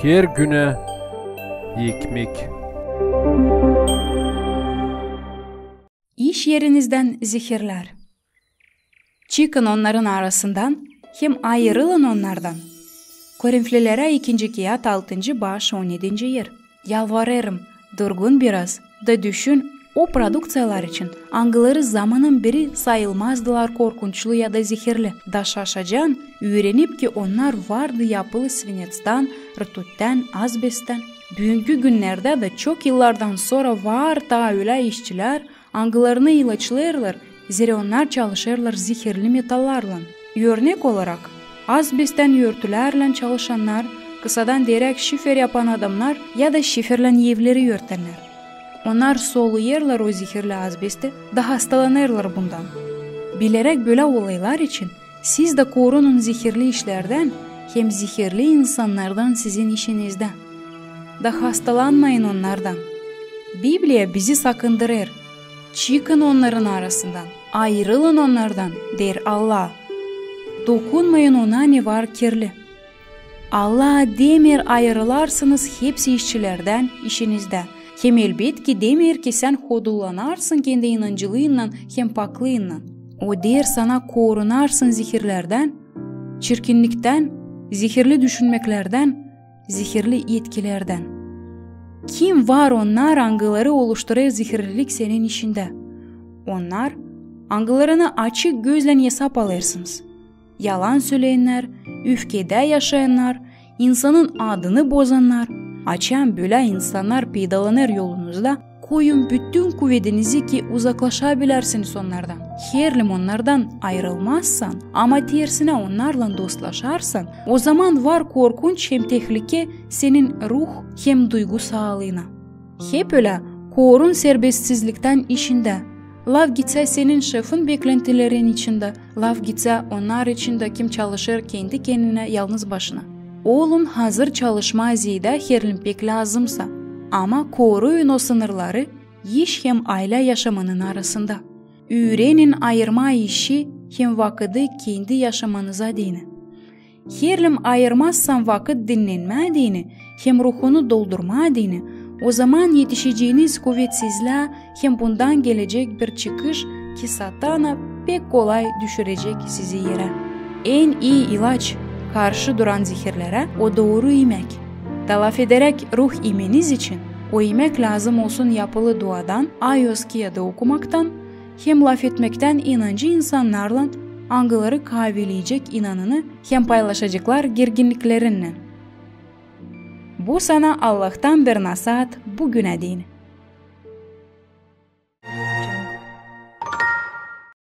Her güne ekmek. İş yerinizden zehirler. Çıkın onların arasından, hem ayrılın onlardan. Korinflilere 2. Kiyat 6. baş 17. yer. Yalvarırım, durgun biraz da düşün o produksiyalar için. Angıları zamanın biri sayılmazdılar korkunçlu ya da zehirli. Da şaşacan, öğrenip ki onlar vardı yapılı svinetstan, rtuttan, azbestten. Bugünkü günlerde de çok yıllardan sonra var da öyle işçiler angılarını ilaçlarlar, zira onlar çalışırlar zehirli metallarla. Örnek olarak, azbestten örtülerle çalışanlar, kısadan derek şifer yapan adamlar ya da şiferle evleri örtenler. Onlar soluyarlar o zehirli azbesti, da hastalanırlar bundan. Bilerek böyle olaylar için siz de korunun zehirli işlerden, hem zehirli insanlardan sizin işinizde. Da hastalanmayın onlardan. Biblia bizi sakındırır. Çıkın onların arasından, ayrılın onlardan, der Allah. Dokunmayın ona ne var kirli. Allah demir ayrılarsınız hepsi işçilerden, işinizde. Hem elbet ki demir ki sen hodulanarsın kendi inancılığınla hem paklığınla. O der sana korunarsın zehirlerden, çirkinlikten, zehirli düşünmeklerden, zehirli etkilerden. Kim var onlar angıları oluşturur zehirlilik senin işinde. Onlar angılarını açık gözle hesap alırsınız. Yalan söyleyenler, öfkede yaşayanlar, insanın adını bozanlar, açan böyle insanlar peydalanır yolunuzda, koyun bütün kuvvetinizi ki uzaklaşabilirsiniz onlardan. Herlim onlardan ayrılmazsan ama tersine onlarla dostlaşarsan, o zaman var korkunç hem tehlike senin ruh hem duygu sağlığına. Hep öyle korun serbestsizlikten işinde. Lav gitse senin şefin beklentilerin içinde, lav gitse onlar içinde kim çalışır kendi kendine yalnız başına. Oğlum hazır çalışma ziyade herlim pek lazımsa, ama koruyun o sınırları iş hem aile yaşamının arasında. Öğrenin ayırma işi hem vakıdı kendi yaşamanıza dini. Herlim ayırmazsan vakit dinlenme dini, hem ruhunu doldurma dini, o zaman yetişeceğiniz kuvvetsizliğe hem bundan gelecek bir çıkış ki satana pek kolay düşürecek sizi yere. En iyi ilaç karşı duran zehirlere o doğru yemek. Talaf ederek ruh imeniz için o yemek lazım olsun yapılı duadan, Ayoskiya'da okumaktan, hem laf etmekten inancı insanlarla angıları kavileyecek inanını hem paylaşacaklar gerginliklerinden. Bu sana Allah'tan bir nasihat bugüne değin.